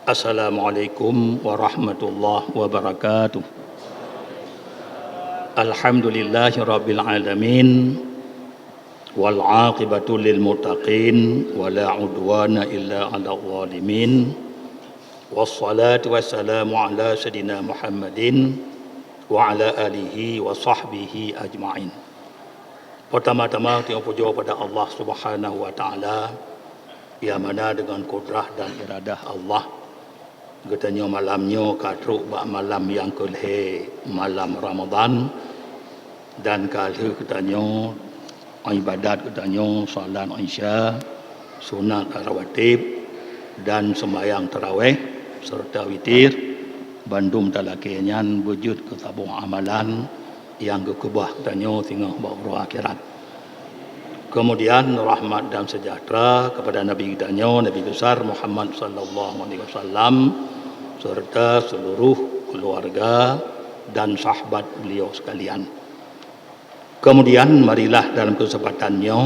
Assalamualaikum warahmatullahi wabarakatuh. Alhamdulillahi rabbil alamin wal aqibatu lil muttaqin wala udwana illa 'alal zalimin. Wassalatu wassalamu ala sayidina Muhammadin wa ala alihi wa sahbihi ajma'in. Pertama-tama kita puja pada Allah Subhanahu wa taala yang mana dengan kudrah dan iradah Allah katanya malamnya katruk bak malam yang kelih malam Ramadan dan kalau katanya ibadat katanya solat Isya, sunat rawatib dan sembahyang tarawih serta witir bandum talakian wujud ketabung amalan yang kekubah katanya tinggal bahawa akhirat. Kemudian rahmat dan sejahtera kepada Nabi kitanya Nabi besar Muhammad sallallahu alaihi wasallam serta seluruh keluarga dan sahabat beliau sekalian. Kemudian marilah dalam kesempatannya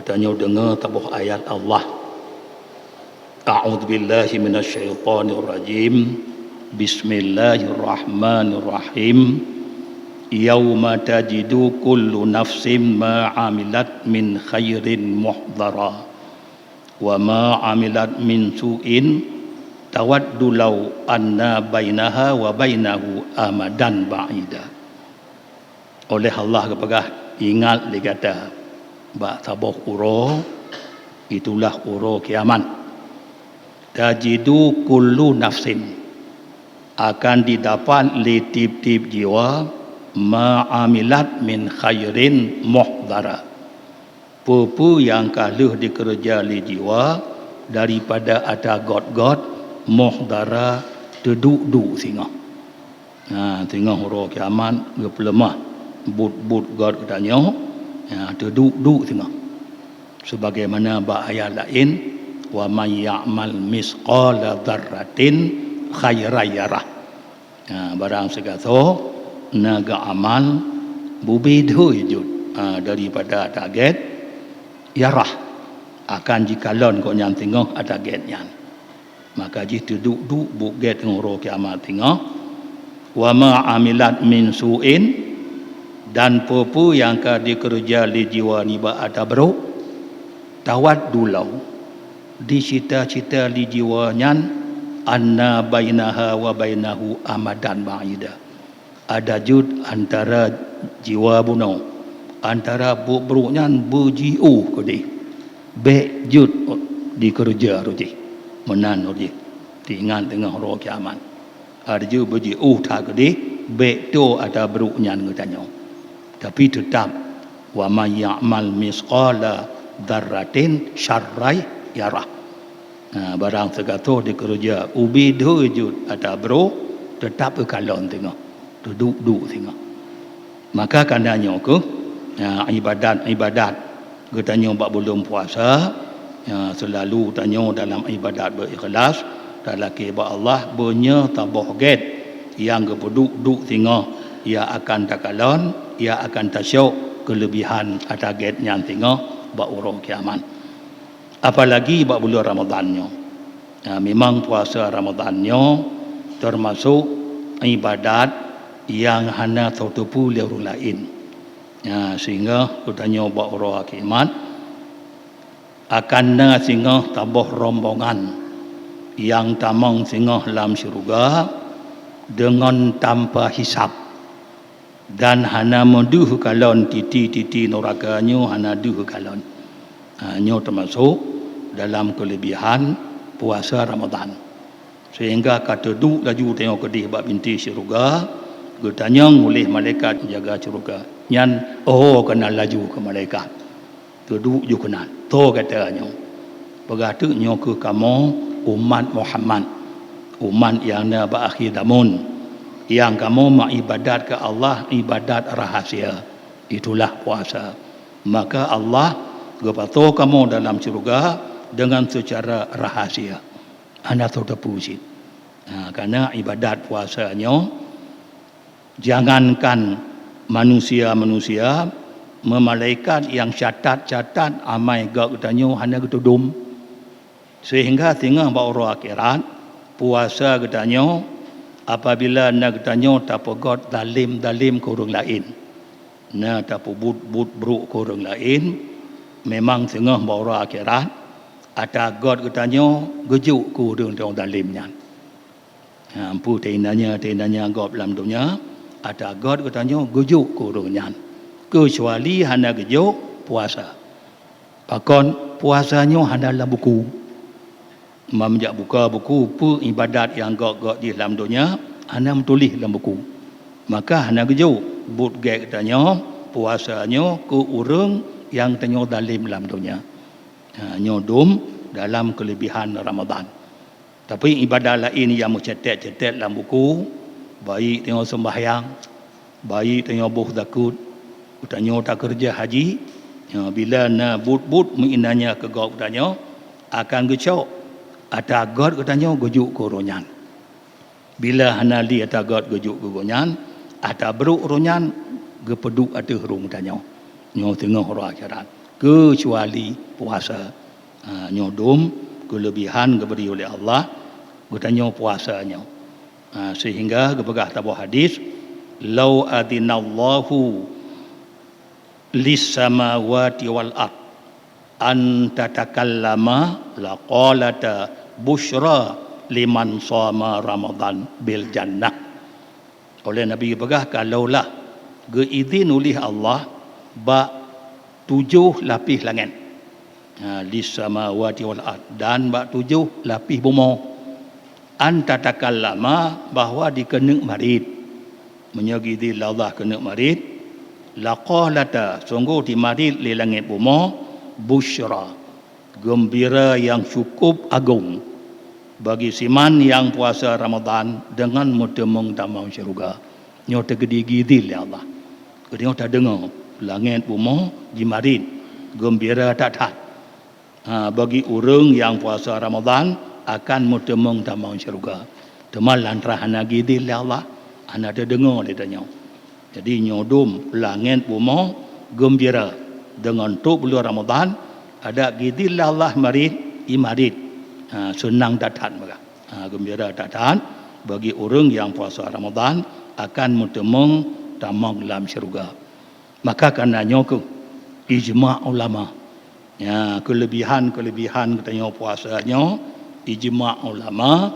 katanya dengar tabuh ayat Allah. A'udzubillahi minasyaitonir rajim. Bismillahirrahmanirrahim. Yauma tajidu kullu nafsin ma 'amilat min khairin muhdara wa ma 'amilat min su'in tawaddu law anna bainaha wa bainahu amadan ba'ida. Oleh Allah kepada ingat dia kata bak tabuh uro itulah uro kiamat. Tajidu kullu nafsin akan didapat li tip-tip jiwa ma'amilat min khairin muhdara. Pupu yang kaluh dikerja li jiwa daripada ada god-god muhdara teduk-duk singa. Singa huruf kiamat gepelemah but god katanya teduk-duk singa. Sebagaimana ayat lain wa may ya'mal misqala dzarratin khairan yarah. Barang segato naga amal bubedo wujud daripada target yarah akan jikalon kau yang tengok ada targetnya. Maka jitu duk buget ngoro kiamat tengok wa ma amilat min su'in dan pupu yang ka dikerja li jiwa ni ba ada bro tawad dulau di cita-cita li jiwa nyan anna bainaha wa bainahu amadan ba'ida. Ada jud antara jiwa buno antara bro nyan berjiu kodi be jud dikerja ruji menan ruji tingan tengah roh kiamat ada jud berjiu tak kodi be tu ada bro nyan katanya tapi tetap wa may ya'mal misqala dzarratin syarrai yarah. Barang segato dikerja ubi dujud ada bro tetap kalon tengok duduk tengok. Maka kandanya ke ibadat katanya bab belum puasa selalu tanya dalam ibadat berikhlas dalam keba Allah punya tabuh get yang duduk tengok ia akan takalon ia akan tasyuk kelebihan ada get yang tengok bab urang kiamat. Apalagi bab bulan Ramadannya. Memang puasa Ramadannya termasuk ibadat yang hanya tertupu oleh orang lain. Sehingga katanya bab urang kiamat akan sehingga tabuh rombongan yang tamang sehingga dalam syurga dengan tanpa hisab dan hanya menduh kalon titi-titi nerakanya hanya duh kalon. Hanya termasuk dalam kelebihan puasa Ramadan. Sehingga kata duk laju tengok kedih bab binti syurga, katanya oleh malaikat jaga syurga. Nyan kenal laju ke malaikat. Duduk ju kenal. To katanya. Begatnya ke kamu umat Muhammad. Umat yang na berakhir zaman. Yang kamu mengibadat ke Allah ibadat rahasia. Itulah puasa. Maka Allah gepato kamu dalam syurga dengan secara rahasia. Anda tahu terpuji. Karena ibadat puasanya jangankan manusia-manusia memalaikat yang catat-catat amai gak katanya hanya ketudum Sehingga tengah bawa akhirat puasa katanya apabila nak katanya tak pegot dalim ke orang lain. Na tak but bruk ke orang lain memang tengah bawa akhirat ada god katanya gejuk ke orang dalimnya. Ampu tendanya god dalam dunia ada god katanya gejuk ke orangnya. Kecuali hanya gejuk puasa. Bahkan puasanya hanya dalam buku. Memjak buka buku apa ibadat yang gak di dalam dunia hanya menulis dalam buku. Maka hanya gejuk but gak katanya puasanya ke orang yang tanya dalim dalam dunia. Nyodum dalam kelebihan Ramadan. Tapi ibadat lain yang mencetak dalam buku, baik tengok sembahyang, baik tengok buh takut, tanya tak kerja haji, bila na but menginanya ke gak katanya akan gecok. Ada god katanya gejuk ke ronyan. Bila hanali ada god gejuk ke ronyan, ada beruk ronyan gepeduk ada rung tanya. Nyo tengah orang akhirat. Kecuali puasa. Nyodum kelebihan diberi oleh Allah katanya puasanya. Sehingga kepegah tabuh hadis lau adinallahu lis samawati wal ard an tatakallama laqalata busyra liman shoma Ramadan bil jannah. Oleh Nabi berkata kalaulah geizin oleh Allah ba 7 lapis langit. Lis samawati wal ard dan ba 7 lapis bumi. Anta takallama bahawa dikenek marid. Menyagidi Allah kenek marid. Laqalata sungguh di marid li langit bumi busyra gembira yang cukup agung bagi siman yang puasa Ramadan dengan mutemung damau syurga. Nyo tegedi-gidi ya Allah. Kedua tak dengar langit bumi jimarid gembira tak. Bagi orang yang puasa Ramadan akan mutemung damau syurga. Temal lantrahan gidi ya Allah. Ana ada dengar dia tanya. Jadi nyodum langit bumi gembira dengan tu bulan Ramadan ada gidillah Allah marid imarid senang datang mereka gembira datang bagi orang yang puasa Ramadan akan mutemung tamang dalam syurga. Maka kerana nyoku ijma' ulama kelebihan katanya puasanya ijma' ulama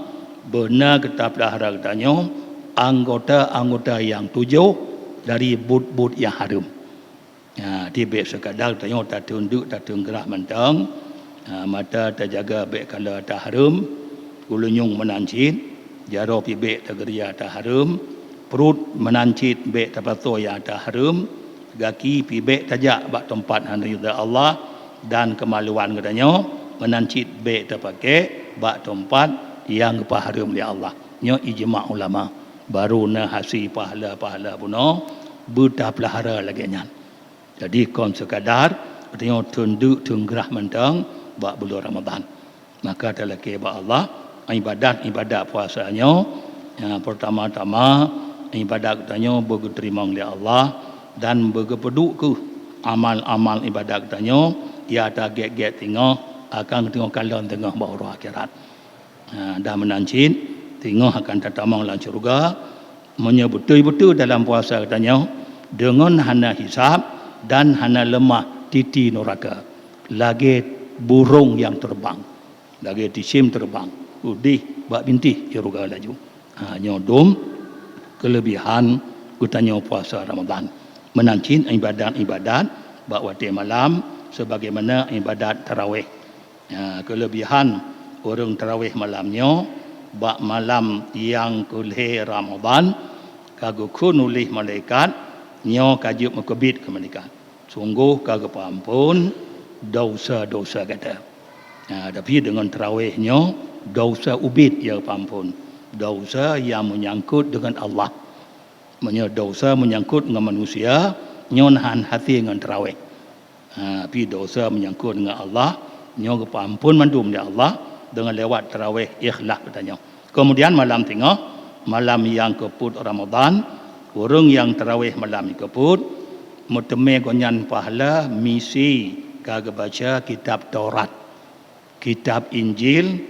benar kitab dahara katanya anggota yang 7 dari but yang haram. Dia baik sekadar tanya tak tunduk tak tenggerah mentang mata terjaga baik kalau tak haram kulunyung menancit jaro pi baik tergeria tak haram perut menancit baik terpato yang tak haram gaki pi baik tajak bak tempat handa Allah dan kemaluan katanya menancit baik terpakai bak tempat yang haram oleh Allah. Nyo ijma' ulama baru na hasil pahala puno buta pelahara lagi nyan. Jadi kon sekadar katanya tunduk tenggerah mentang bak bulan Ramadan. Maka telaki ba Allah ibadat puasanya pertama-tama ibadat katanya bagi terima oleh Allah dan bagi peduk ke amal-amal ibadat katanya ia ada get tengah akan tengok kalon tengah bahawa akhirat. Dah menancit tengok akan tatamang dalam syurga menyebetul-betul dalam puasa katanya dengan hana hisab dan hana lemah titi neraka lagi burung yang terbang lagi tisim terbang udih bak bintih syurga laju. Nyodum kelebihan kutanya puasa Ramadan menancin ibadat bak waktu malam sebagaimana ibadat tarawih. Kelebihan orang tarawih malamnya bak malam yang kulih Ramadan kagukun oleh malaikat nyo kajuk makabit ke malaikat sungguh kagak ampun dosa-dosa kata. Tapi dengan tarawihnya dosa ubid ya ampun dosa yang menyangkut dengan Allah dosa menyangkut dengan manusia nyonahan hati dengan tarawih. Tapi dosa menyangkut dengan Allah nyo ampun mandum dia Allah dengan lewat tarawih ikhlas katanya. Kemudian malam tengah malam yang keput Ramadan orang yang tarawih malam keput muteme konyan pahala misi kagak baca kitab Taurat. kitab Injil,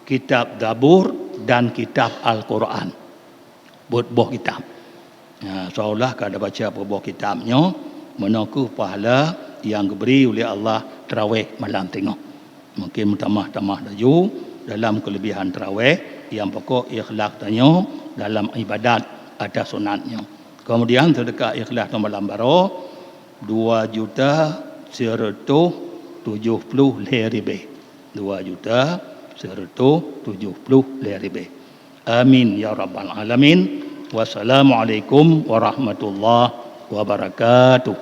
kitab Zabur dan kitab Al-Quran. Buah kitab. Seolah kada baca buah kitabnya, menaku pahala yang diberi oleh Allah tarawih malam tengah. Mungkin tambah-tambah laju dalam kelebihan tarawih yang pokok ikhlas tanya dalam ibadat ada sunatnya. Kemudian sedekah ikhlas malam baru 2.170.000 lebih. 2.170.000 lebih. Amin ya rabbal alamin. Wassalamualaikum warahmatullahi wabarakatuh.